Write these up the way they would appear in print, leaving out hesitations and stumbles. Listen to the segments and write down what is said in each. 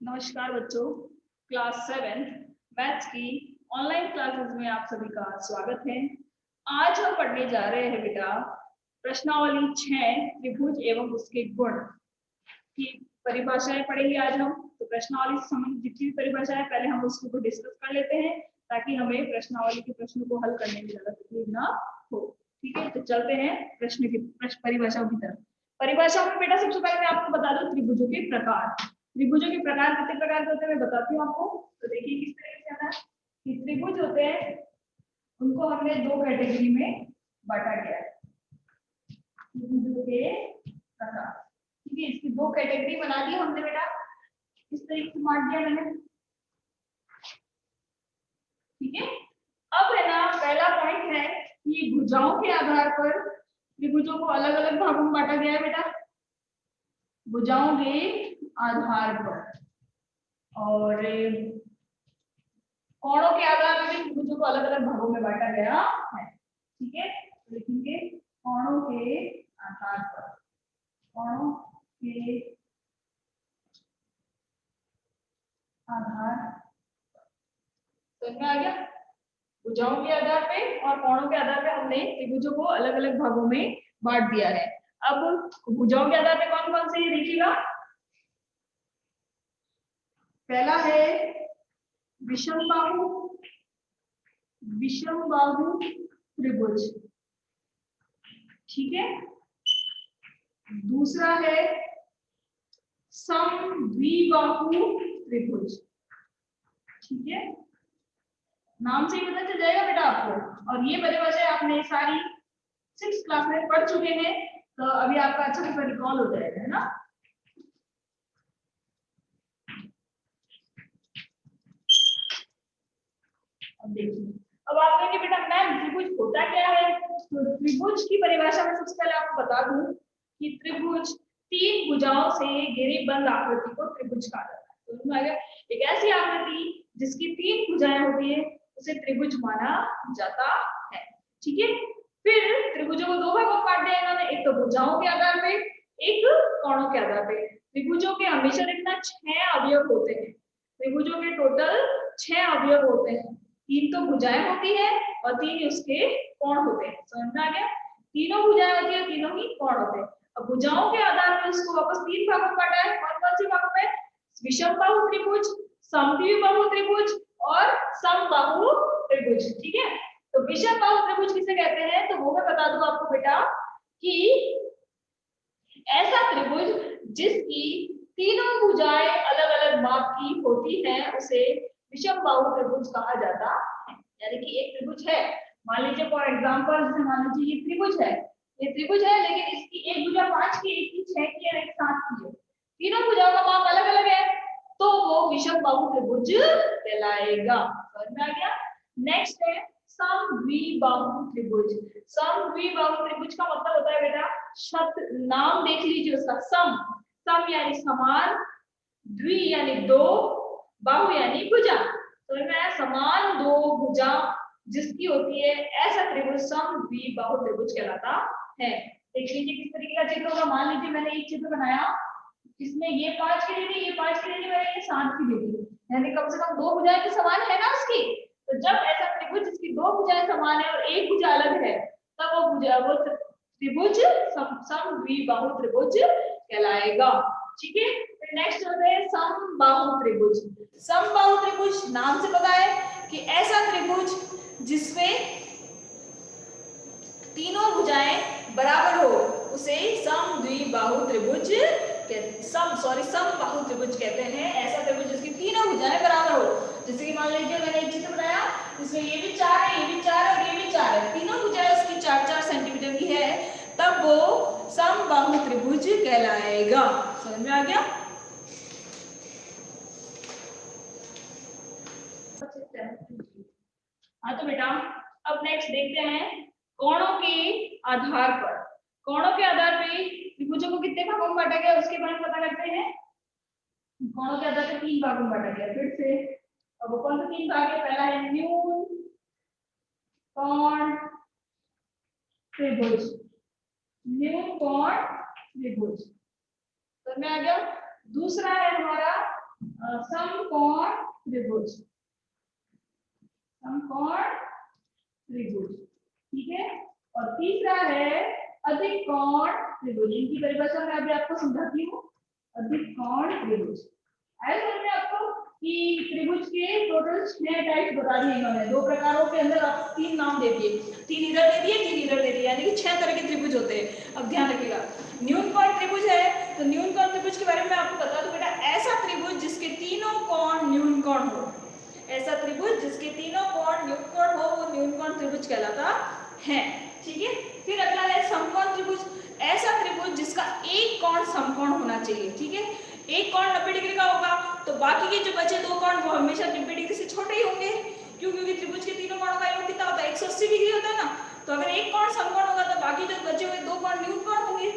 नमस्कार बच्चों, class 7 maths की ऑनलाइन क्लासेस में आप सभी का स्वागत है। आज हम पढ़ने जा रहे हैं बेटा प्रश्नावली 6 त्रिभुज एवं उसके गुण की परिभाषाएं पढ़ेंगे आज हम। तो प्रश्नावली से संबंधित जितनी भी परिभाषा है पहले हम उसको डिस्कस कर लेते हैं ताकि हमें प्रश्नावली के प्रश्नों को हल करने में ज्यादा तकलीफ ना हो। ठीक है, तो चलते हैं प्रश्न परिभाषाओं की तरफ। परिभाषा में बेटा सबसे पहले मैं आपको बता दूं त्रिभुजों के प्रकार। त्रिभुजों के प्रकार कितने प्रकार के होते हैं मैं बताती हूँ आपको। तो देखिए किस तरीके से आता है कि त्रिभुज होते हैं, उनको हमने दो कैटेगरी में बांटा गया है। त्रिभुजों के प्रकार, ठीक है, इसकी दो कैटेगरी बना दी हमने बेटा, इस तरीके से बांट दिया मैंने। ठीक है, अब है ना पहला पॉइंट है कि भुजाओं के आधार पर त्रिभुजों को अलग अलग भागों में बांटा गया है बेटा, भुजाओं के आधार पर। और कोणों के आधार पर भी त्रिभुजों को अलग अलग भागों में बांटा गया है। ठीक है, तो लिखेंगे कोणों के आधार पर, कोणों के आधार समझ में आ गया। भुजाओं के आधार पे और कोणों के आधार पे हमने त्रिभुजों को अलग अलग भागों में बांट दिया है। अब भुजाओं के आधार पे कौन कौन से देखिएगा। पहला है विषमबाहु, विषमबाहु त्रिभुज। ठीक है, दूसरा है समद्विबाहु त्रिभुज। ठीक है, नाम से ही पता चल जाएगा बेटा आपको। और ये परिभाषा आपने सारी 6th क्लास में पढ़ चुके हैं, तो अभी आपका अच्छा से रिकॉल हो जाएगा, है ना। अब देखिए, अब आप कहेंगे बेटा मैम त्रिभुज होता क्या है। तो त्रिभुज की परिभाषा में सबसे पहले आपको बता दूं कि त्रिभुज तीन भुजाओं से घिरी बंद आकृति को त्रिभुज कहा जाता है। तो एक ऐसी आकृति जिसकी तीन भुजाएं होती है उसे त्रिभुज माना जाता है। ठीक है, फिर त्रिभुजों को दो भागों में बांट दिया इन्होंने, एक तो भुजाओं के आधार पे, एक कोणों के आधार पे। त्रिभुजों के हमेशा देखना 6 अवयव होते हैं। त्रिभुजों के टोटल 6 अवयव होते हैं, तीन तो भुजाएं होती है और तीन उसके कोण होते हैं। समझ में आ गया, तीनों भुजाएं होती है, तीनों ही कोण होते हैं। अब भुजाओं के आधार पर इसको वापस तीन भागों में बांटा है। कौन कौन से भागों में, विषमबाहु त्रिभुज, समद्विबाहु त्रिभुज और समबाहु त्रिभुज। ठीक है, तो विषमबाहु त्रिभुज किसे कहते हैं तो वो मैं बता दूं आपको बेटा कि ऐसा त्रिभुज जिसकी तीनों भुजाएं अलग अलग माप की होती हैं उसे विषमबाहु त्रिभुज कहा जाता है। यानी कि एक त्रिभुज है, मान लीजिए फॉर एग्जांपल जैसे मान लीजिए ये त्रिभुज है, ये त्रिभुज है लेकिन इसकी एक भुजा 5 की, एक की 6 की और एक 7 की है, तीनों भुजाओं का माप अलग अलग है, तो वो विषमबाहु त्रिभुज कहलाएगा। समझ में आ गया। नेक्स्ट है समद्विबाहु त्रिभुज। समद्विबाहु त्रिभुज का मतलब होता है बेटा, शब्द नाम देख लीजिए उसका, सम, सम यानी समान, द्वि यानी दो, बाहु यानी भुजा। तो मैं समान दो भुजा जिसकी होती है ऐसा त्रिभुज समद्विबाहु त्रिभुज कहलाता है। देख लीजिए किस तरीके का चित्र होगा। मान लीजिए मैंने एक चित्र बनाया, इसमें ये 5 की दे दी, ये 5 की दे दी, मैंने ये 7 की दे दी, यानी कम से कम दो भुजाएं तो समान है ना उसकी। तो जब ऐसा त्रिभुज जिसकी दो भुजाएं समान है और एक भुजा अलग है तब वो त्रिभुज समद्विबाहु त्रिभुज कहलाएगा। ठीक है, फिर नेक्स्ट होता है समबाहु त्रिभुज। समबाहु त्रिभुज नाम से पता है कि ऐसा त्रिभुज जिसमें तीनों भुजाएं बराबर हो उसे समद्विबाहु त्रिभुज समबाहु त्रिभुज कहते हैं। ऐसा त्रिभुज जिसकी तीनों भुजाएं बराबर हो, जैसे कि मान लीजिए मैंने एक चित्र बनाया, इसमें ये भी 4 है, ये भी 4 है और ये भी 4 है, तीनों भुजाएं उसकी 4-4 सेंटीमीटर की है, तब वो समबाहु त्रिभुज कहलाएगा। समझ में आ गया। हाँ तो बेटा अब नेक्स्ट देखते हैं कोणों के आधार पर। कोणों के आधार पे त्रिभुजों को कितने भागों में बांटा गया उसके बारे में पता करते हैं। कोणों के आधार पे 3 भागों में बांटा गया। फिर से अब कौन से 3 भाग है, पहला है न्यून कोण त्रिभुज, न्यून कोण त्रिभुज। तो मैं आ गया। दूसरा है हमारा समकोण त्रिभुज, समकोण त्रिभुज, ठीक है। और तीसरा है अधिक कोण त्रिभुज। इनकी परिभाषा मैं अभी आपको समझाती हूँ। अधिक कोण त्रिभुज आया समझ में आपको कि त्रिभुज के टोटल 6 टाइप बता दिए इन्होंने। 2 प्रकारों के अंदर आपको 3 नाम दे दिए, 3 इधर दे दिए, 3 इधर दे दिए, यानी कि 6 तरह के त्रिभुज होते हैं। अब ध्यान रखिएगा, न्यून कोण त्रिभुज है तो न्यून कोण त्रिभुज के बारे में आपको बता दूं बेटा, ऐसा त्रिभुज जिसके तीनों कोण न्यून कोण हो, ऐसा त्रिभुज जिसके तीनों कोण न्यून कोण हो वो न्यून कोण त्रिभुज कहलाता है, ठीक है। फिर अगला है समकोण त्रिभुज, ऐसा त्रिभुज जिसका एक कोण समकोण होना चाहिए, ठीक है। एक कोण 90 डिग्री का होगा तो बाकी के जो बचे 2 कोण वो हमेशा 90 डिग्री से छोटे ही होंगे। क्यों? क्योंकि त्रिभुज के तीनों कोणों का योग कितना होता है? 180 डिग्री होता है ना। तो अगर एक कोण समकोण होगा तो बाकी जो बचे हुए 2 कोण न्यून कोण होंगे।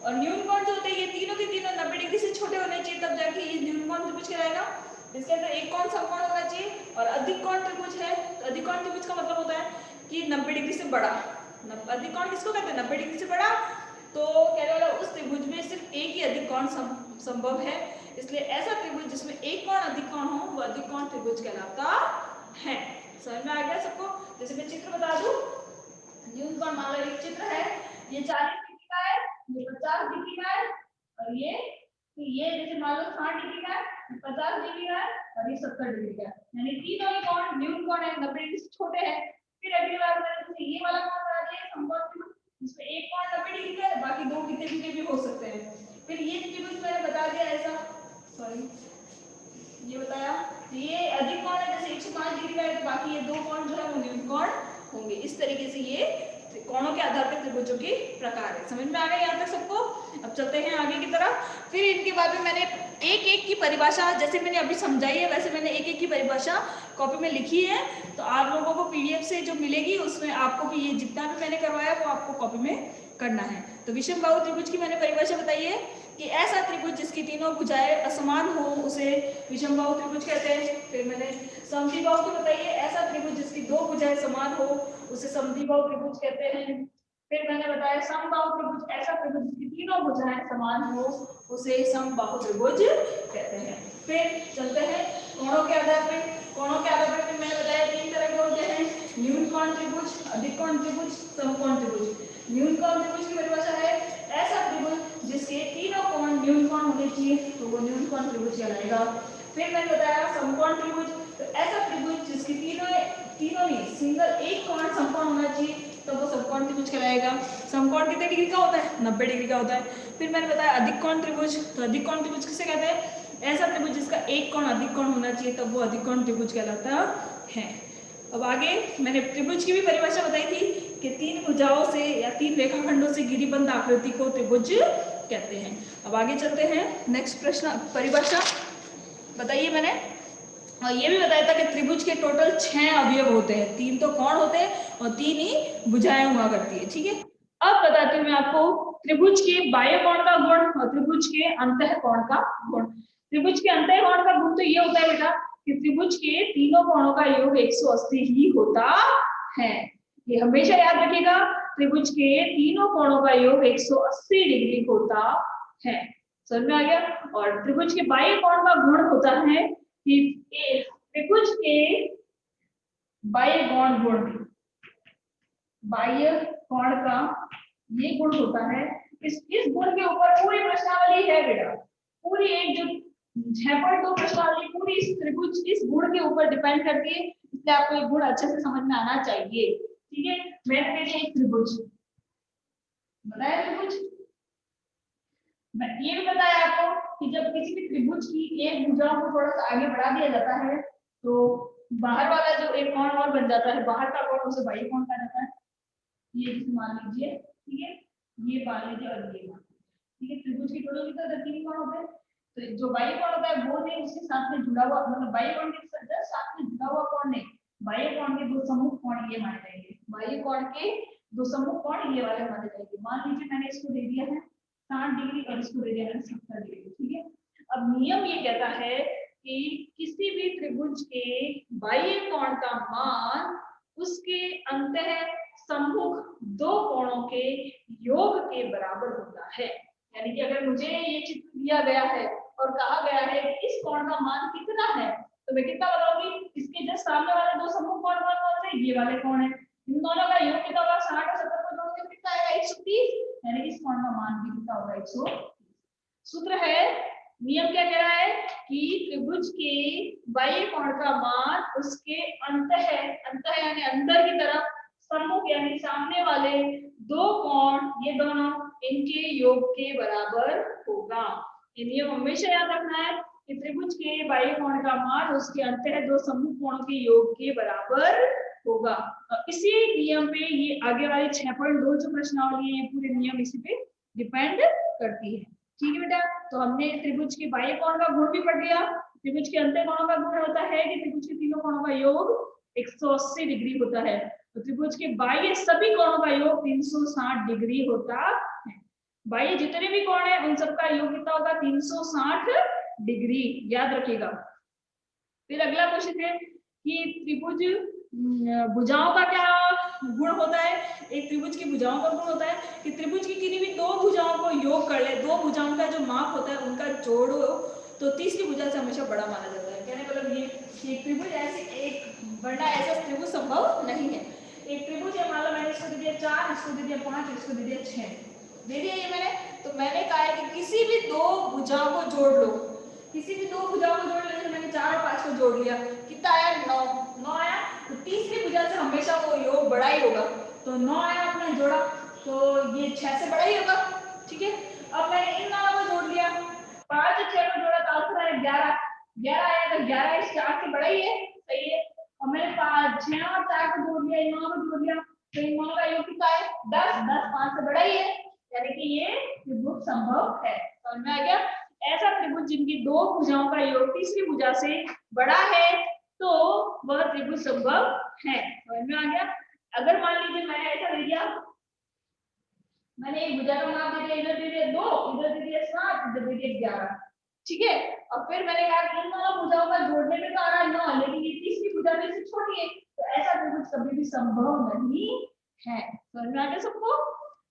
और न्यून कोण जो होते हैं ये तीनों के तीनों 90 डिग्री से छोटे होने चाहिए, तब जाके ये न्यून कोण त्रिभुज कहलाएगा। इसके अंदर एक कोण समकोण होना चाहिए। और अधिक कोण त्रिभुज है तो अधिक कोण त्रिभुज का मतलब होता है कि 90 डिग्री से बड़ा। अधिक कोण किसको कहते हैं? 90 डिग्री से बड़ा। तो कहने वाला उस त्रिभुज में सिर्फ एक ही अधिक कोण संभव है, इसलिए ऐसा त्रिभुज जिसमें एक कोण अधिक कोण हो वो अधिक कोण त्रिभुज कहलाता है। समझ में आ गया सबको? जैसे मैं चित्र बता दूं, न्यून कोण मान लो एक चित्र है, ये 40 डिग्री का है, ये 50 डिग्री का है, और ये जैसे मान लो 60 डिग्री का है, 50 डिग्री का है, और ये 70 डिग्री का है। यानी तीनों ही कोण न्यून कोण है, 90 डिग्री से छोटे हैं। फिर अगली बार मैंने ये वाला कोण बना दिया समकोण त्रिभुज, जिसमें एक कोण 90 डिग्री का है, बाकी 2 कितने भी हो सकते हैं। फिर ये त्रिभुज मैंने बता दिया ऐसा, सॉरी ये बताया, ये अधिक कोण है, जैसे 105 डिग्री का है तो बाकी ये 2 कोण जो है वो न्यून कोण होंगे। इस तरीके से ये कोणों के आधार पर त्रिभुजों के प्रकार है। समझ में आ गया यहाँ तक सबको? अब चलते हैं आगे की तरफ। फिर इनके बाद में मैंने एक एक की परिभाषा, जैसे मैंने अभी समझाई है वैसे मैंने एक एक की परिभाषा कॉपी में लिखी है, तो आप लोगों को पीडीएफ से जो मिलेगी उसमें आपको भी ये जितना भी मैंने करवाया वो आपको कॉपी में करना है। तो विषमबाहु त्रिभुज की मैंने परिभाषा बताई है कि ऐसा त्रिभुज जिसकी तीनों भुजाएं असमान हो उसे विषमबाहु त्रिभुज कहते हैं। फिर मैंने समद्विबाहु की बताई है, ऐसा त्रिभुज जिसकी 2 भुजाएं समान हो उसे समद्विबाहु त्रिभुज कहते हैं। फिर मैंने बताया समबाहु त्रिभुज, ऐसा त्रिभुज जिसकी तीनों भुजाएं समान हो उसे समबाहु त्रिभुज कहते हैं। फिर चलते हैं कोणों के आधार पर। कोणों के आधार पर मैंने बताया 3 तरह के होते हैं, न्यून कोण त्रिभुज, अधिक कोण त्रिभुज, समकोण त्रिभुज। न्यून कोण त्रिभुज की परिभाषा है ऐसा त्रिभुज जिसके तीनों कोण न्यून कोण होने चाहिए तो वो न्यून कोण त्रिभुज कहलाएगा। फिर मैंने बताया समकोण त्रिभुज, तो ऐसा त्रिभुज जिसकी तीनों ही सिंगल एक कोण समकोण होना चाहिए तो वो समकोण त्रिभुज कहलाएगा। समकोण कितने डिग्री का होता है? 90 डिग्री का होता है। फिर मैंने बताया अधिक कोण त्रिभुज, तो अधिक कोण त्रिभुज किसे कहते हैं? ऐसा त्रिभुज जिसका एक कोण अधिक कोण होना चाहिए तब वो अधिक कोण त्रिभुज कहलाता है। अब आगे मैंने त्रिभुज की भी परिभाषा बताई थी कि 3 भुजाओं से या 3 रेखाखंडों से घिरी बंद आकृति को त्रिभुज कहते हैं। अब आगे चलते हैं, नेक्स्ट प्रश्न परिभाषा बताइए मैंने, और ये भी बताया था कि त्रिभुज के टोटल 6 अवयव होते हैं, 3 तो कोण होते हैं और 3 ही भुजाएं हुआ करती है, ठीक है। अब बताती हूँ मैं आपको त्रिभुज के बाह्य कोण का गुण और त्रिभुज के अंतः कोण का गुण। त्रिभुज के अंतः कोण का गुण तो ये होता है बेटा कि त्रिभुज के तीनों कोणों का योग 180 ही होता है। ये हमेशा याद रखिएगा, त्रिभुज के तीनों कोणों का योग 180 डिग्री होता है। समझ में आ गया? और त्रिभुज के बाह्य कोण का गुण होता है कि त्रिभुज के बाह्य कोण गुण, बाह्य कोण का ये गुण होता है, इस गुण के ऊपर पूरी प्रश्नावली है बेटा, पूरी एक जो 6.2 प्रश्नावली पूरी इस त्रिभुज इस गुण के ऊपर डिपेंड करती है, इसलिए आपको ये गुण अच्छे से समझ में आना चाहिए, ठीक है। मैंने एक त्रिभुज बताया, त्रिभुज ये भी बताया आपको कि जब किसी भी त्रिभुज की एक भुजा को थोड़ा सा आगे बढ़ा दिया जाता है तो बाहर वाला जो एक कोण और बन जाता है, बाहर का कोण उसे बाह्य कोण कहा जाता है। ये मान लीजिए, ठीक है, ये मान लीजिए और ये मान, ठीक है। त्रिभुज की टोटल कितने 3 कोण होते हैं, तो जो बाह्य कोण होता है वो नहीं उसके साथ में जुड़ा हुआ, मतलब बाह्य कोण के साथ में जुड़ा हुआ कोण नहीं, बाह्य कोण के 2 सम्मुख कोण ये माने जाएंगे, बाह्य कोण के 2 सम्मुख कोण ये वाले माने जाएंगे। मान लीजिए मैंने इसको दे दिया है 60 डिग्री और इसको दे दिया है 70 डिग्री, ठीक है। अब नियम ये कहता है कि किसी भी त्रिभुज के बाह्य कोण का मान उसके अंतः सम्मुख 2 कोणों के योग के बराबर होता है। यानी कि अगर मुझे ये चित्र दिया गया है और कहा गया है कि इस कोण का मान कितना है, तो मैं कितना बताऊंगी, इसके जस्ट सामने वाले दो समूह कोण कौन कौन से, ये वाले कोण है, इन दोनों का योग कितना होगा, 60 और 70 को जोड़ के कितना आएगा, 130, यानी कि इस कोण का मान भी कितना होगा, 130। सूत्र है, नियम क्या कह रहा है कि त्रिभुज के बाह्य कोण का मान उसके अंत यानी अंदर की तरफ सम्मुख यानी सामने वाले दो कोण, ये दोनों इनके योग के बराबर होगा। ये नियम हमेशा याद रखना है कि त्रिभुज के बाह्य कोण का मान उसके अंत दो सम्मुख कोणों के योग के बराबर होगा। इसी नियम पे ये आगे वाले 6.2 जो प्रश्नावली है, ये पूरे नियम इसी पे डिपेंड करती है। ठीक है बेटा, तो हमने त्रिभुज के बाह्य कोण का गुण भी पढ़ लिया। त्रिभुज के अंत कोणों का गुण होता है कि त्रिभुज के तीनों कोणों का योग 180 डिग्री होता है, तो त्रिभुज के बाह्य सभी कोणों का योग 360 डिग्री होता है। बाह्य जितने भी कोण है उन सबका योग कितना होगा, 360 डिग्री, याद रखिएगा। फिर अगला क्वेश्चन है कि त्रिभुज भुजाओं का क्या गुण होता है। एक त्रिभुज की भुजाओं का गुण होता है कि त्रिभुज की किसी भी दो भुजाओं को योग कर ले, दो भुजाओं का जो माप होता है उनका जोड़ो तो तीसरी भुजा से हमेशा बड़ा माना जाता है। कहने मतलब ये कि त्रिभुज ऐसे एक बड़ा ऐसा त्रिभुज संभव नहीं है। एक त्रिभुज है, मान लो मैंने इसको दे दिया 4, इसको दे दिया 5, इसको दे दिया 6, दे दिया ये मैंने, तो मैंने कहा है कि किसी भी दो भुजाओं को जोड़ लो, किसी भी दो भुजाओं को जोड़ ले, जैसे मैंने 4 और 5 को जोड़ लिया, कितना आया, 9 आया, तो तीसरी भुजा से हमेशा वो योग बड़ा ही होगा, तो 9 आया आपने जोड़ा तो ये 6 से बड़ा ही होगा। ठीक है, अब मैंने इन दोनों को जोड़ लिया, 5 और 6 को जोड़ा तो आंसर आया 11, 11 आया, तो 11 इस 4 से बड़ा ही है, सही है। और मैंने 6 और 4 को जोड़ लिया, इन दोनों को जोड़ लिया, तो इन दोनों का योग कितना है, 10, 10 5 से बड़ा ही है, यानी कि ये त्रिभुज संभव है। समझ में आ गया। ऐसा त्रिभुज जिनकी दो भुजाओं का योग तीसरी भुजा से बड़ा है तो वह त्रिभुज संभव है। समझ में आ गया। अगर मान लीजिए मैंने ऐसा दे दिया, मैंने एक भुजा का माप दे दिया, इधर दे दिया 2, इधर दे दिया 7, इधर दे दिया 11, ठीक है, और फिर मैंने कहा इन दोनों भुजाओं का जोड़ने में तो आ रहा है 9, लेकिन ये तीसरी भुजा में से छोटी है, तो ऐसा त्रिभुज कभी भी संभव नहीं है। समझ में आ गया सबको।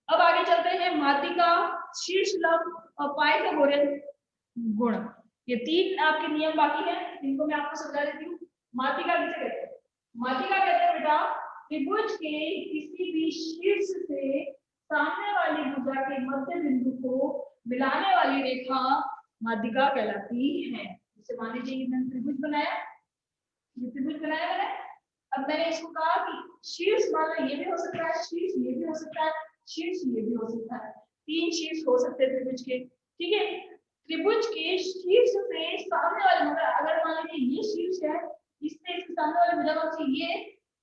अब आगे चलते हैं, माध्यिका, शीर्ष लंब और पाइथागोरस गुण, ये 3 आपके नियम बाकी हैं, इनको मैं आपको समझा देती हूँ। माध्यिका किसे कहते हैं, माध्यिका कहते हैं बेटा त्रिभुज के किसी भी शीर्ष से सामने वाली भुजा के मध्य बिंदु को मिलाने वाली रेखा माध्यिका कहलाती है। जैसे मान लीजिए मैंने त्रिभुज बनाया, ये त्रिभुज बनाया मैंने, अब मैंने इसको कहा कि शीर्ष मान लो ये भी हो सकता है, शीर्ष ये भी हो सकता है, शीर्ष ये भी हो सकता है, 3 शीर्ष हो सकते हैं त्रिभुज के। ठीक है, त्रिभुज के शीर्ष से सामने वाली भुजा, अगर मान लीजिए ये शीर्ष है, इससे इसके सामने वाली भुजा कौन सी, ये,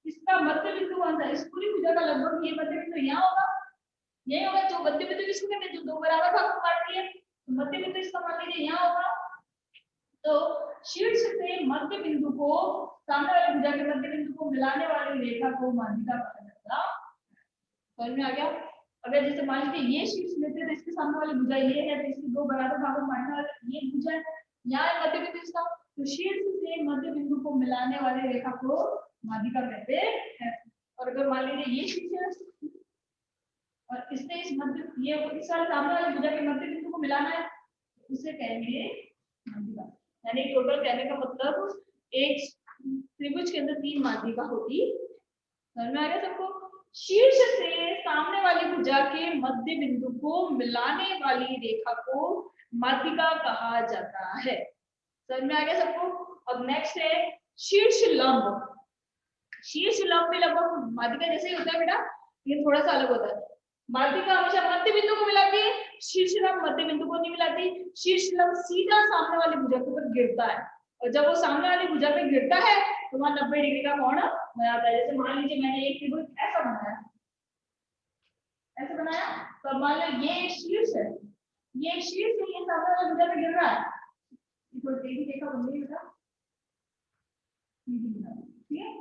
इसका मध्य बिंदु कौन सा है, इस पूरी भुजा का लगभग ये मध्य बिंदु यहाँ होगा, यही होगा। जो मध्य बिंदु किसको कहते हैं, जो दो बराबर भाग को काटती है, तो मध्य बिंदु इसका मान लीजिए यहाँ होगा। तो शीर्ष से मध्य बिंदु को, सामने वाली भुजा के मध्य बिंदु को मिलाने वाली रेखा को माध्यिका कहा जाता है। समझ में आ गया। अगर जैसे मान लीजिए ये शीर्ष लेते हैं तो इसके सामने वाली भुजा ये है, तो इसके दो बराबर भागों में बांटने वाला ये भुजा है, यहाँ मध्य बिंदु इसका, तो शीर्ष से मध्य बिंदु को मिलाने वाली रेखा को माध्यिका कहते हैं। और अगर मान लीजिए ये शीर्ष है और इससे इस मध्य, ये इस सामने वाली भुजा के मध्य बिंदु को मिलाना है, उसे कहेंगे माध्यिका। यानी टोटल कहने का मतलब एक त्रिभुज के अंदर 3 माध्यिका होती है। समझ में आ गया सबको। शीर्ष से सामने वाली भुजा के मध्य बिंदु को मिलाने वाली रेखा को माध्यिका कहा जाता है। समझ में आ गया सबको। अब नेक्स्ट है शीर्ष लंब। शीर्ष लंब भी लगभग माध्यिका जैसे ही होता है बेटा, ये थोड़ा सा अलग होता है। माध्यिका हमेशा मध्य बिंदु को मिलाती है, शीर्ष लंब मध्य बिंदु को नहीं मिलाती। शीर्ष लंब सीधा सामने वाली भुजा के ऊपर गिरता है, और जब वो सामने वाली भुजा पे गिरता है तो वहां 90 डिग्री का कोण बनाता है। जैसे मान लीजिए मैंने एक त्रिभुज ऐसा बनाया, ऐसे बनाया, तो मान लो ये शीर्ष है, ये शीर्ष है, ये सामने वाली भुजा पे गिर रहा है, थोड़ी तेजी देखा बंदी बेटा, ठीक है,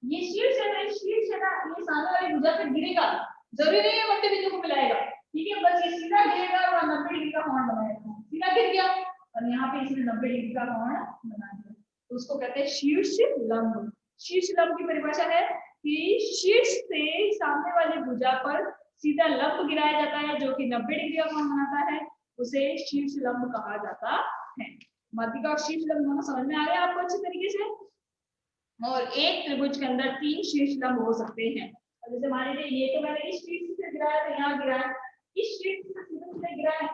ये शीर्ष है ना, शीर्ष है ना, ये सामने वाली भुजा पे गिरेगा, जरूरी नहीं है मध्य बिंदु को मिलाएगा, ठीक है, बस ये सीधा गिरेगा और 90 डिग्री का कोण बनाएगा, सीधा गिर गया और यहाँ पे इसने 90 डिग्री का कोण बना दिया, तो उसको कहते हैं शीर्ष लंब। शीर्ष लंब की परिभाषा है कि शीर्ष से सामने वाली भुजा पर सीधा लंब गिराया जाता है जो कि 90 डिग्री का कोण बनाता है, उसे शीर्ष लंब कहा जाता है। माध्यिका और शीर्ष लंब दोनों समझ में आ गया आपको अच्छी तरीके से। और एक त्रिभुज के अंदर 3 शीर्ष लंब हो सकते हैं। और जैसे मान लीजिए ये तो मैंने इस शीर्ष से गिराया तो यहाँ गिरा है, इस शीर्ष से सीधा गिरा है,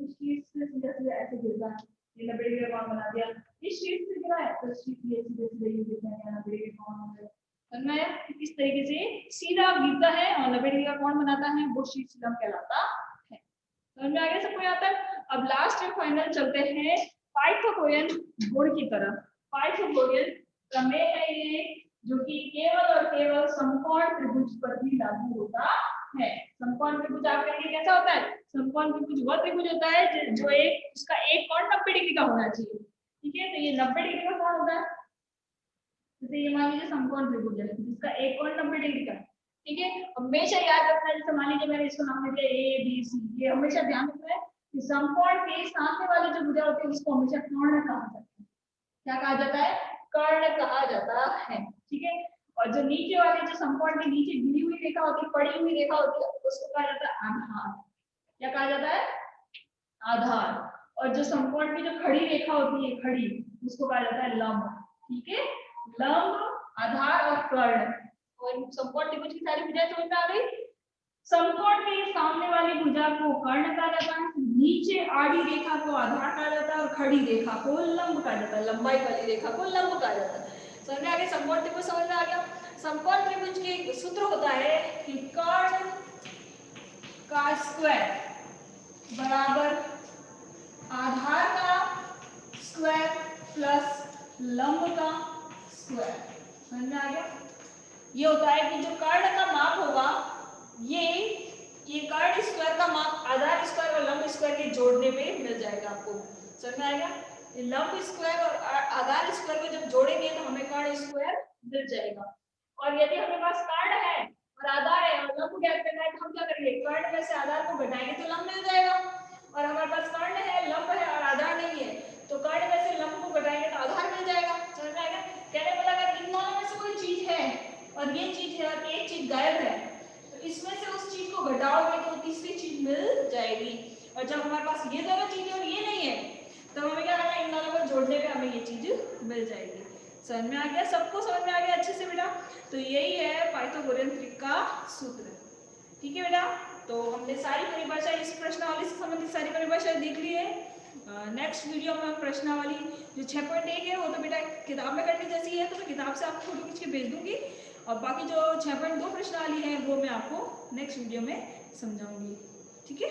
इस शीर्ष से सीधा ऐसे गिरता है, ये 90 डिग्री का कोण बना दिया। इस शीर्ष से गिरा है तो शीर्ष ये सीधे ये गिरता है, 90 डिग्री का कोण बना दिया। समझ में आया? इस तरीके से सीधा गिरता है और 90 डिग्री का कोण बनाता है, वो शीर्ष लंब कहलाता है। समझ में आ गया सबको यहाँ तक? अब लास्ट और फाइनल चलते हैं पाइथागोरियन गुण की तरफ। पाइथागोरियन प्रमेय है ये, जो कि केवल और केवल समकोण त्रिभुज पर ही लागू होता है। समकोण त्रिभुज आप कहेंगे कैसा होता है? समकोण त्रिभुज वह त्रिभुज होता है जो एक उसका एक कोण 90 डिग्री का होना चाहिए। ठीक है, तो ये 90 डिग्री का कोण होता है। जैसे ये मान लीजिए समकोण त्रिभुज है जिसका एक कोण 90 डिग्री का। ठीक है, हमेशा याद रखना है। जैसे मान लीजिए मैंने इसको नाम दे दिया ए बी सी, ये हमेशा ध्यान रखना है कि समकोण के सामने वाली जो भुजा होती है उसको हमेशा कर्ण कहा जाता है। क्या कहा जाता है? कर्ण कहा जाता है। ठीक है, और जो नीचे वाली जो समकोण के नीचे गिरी हुई रेखा होती है, पड़ी हुई रेखा होती है, उसको कहा जाता है आधार। क्या कहा जाता है? आधार। और जो समकोण की जो खड़ी रेखा होती है, खड़ी, उसको कहा जाता है लंब। ठीक है, लंब, आधार और कर्ण। और समकोण त्रिभुज की सारी भुजाएं समझ में आ गई। समकोण के सामने वाली भुजा को कर्ण कहा जाता है, नीचे आड़ी रेखा को आधार कहा जाता है और खड़ी रेखा को लंब कहा जाता है, लंबाई वाली रेखा को लंब कहा जाता है। समझ में आ गया? समकोण त्रिभुज समझ में आ गया। समकोण त्रिभुज के सूत्र होता है कि कर्ण का स्क्वायर बराबर आधार का स्क्वायर प्लस लंब का स्क्वायर। समझ में आ गया? ये होता है कि जो कर्ण का माप होगा, ये कर्ण स्क्वायर का माप आधार स्क्वायर और लंब स्क्वायर के जोड़ने पे मिल जाएगा आपको। समझ में आएगा? लंब स्क्वायर और आधार स्क्वायर को जब जोड़ेंगे तो हमें कर्ण स्क्वायर मिल जाएगा। और यदि हमारे पास कर्ण है और आधार है और लंब ज्ञात करना है तो हम क्या करेंगे? कर्ण में से आधार को घटाएंगे तो लंब मिल जाएगा। और हमारे पास कर्ण है, लंब है और आधार नहीं है, तो कर्ण में से लंब को घटाएंगे तो आधार मिल जाएगा। समझ में आएगा? कहने वाला अगर इन दोनों में से कोई चीज है और ये चीज है और एक चीज गायब है, तो इसमें से उस चीज को घटाओगे तो तीसरी चीज मिल जाएगी। और जब हमारे पास ये दोनों चीजें और ये नहीं है, तो हमें क्या करना है? इन दोनों को जोड़ने पे हमें ये चीज मिल जाएगी। समझ में आ गया? सबको समझ में आ गया अच्छे से बेटा? तो यही है पाइथागोरियन त्रिक का सूत्र। ठीक है बेटा, तो हमने सारी परिभाषा इस प्रश्नावली से संबंधित सारी परिभाषा देख ली है। नेक्स्ट वीडियो में हम प्रश्नावली जो 6.1 है वो तो बेटा किताब में करने जैसी है, तो मैं किताब से आपको फोटो खींच के भेज दूंगी। और बाकी जो 6.2 प्रश्नावली है वो मैं आपको नेक्स्ट वीडियो में समझाऊंगी। ठीक है।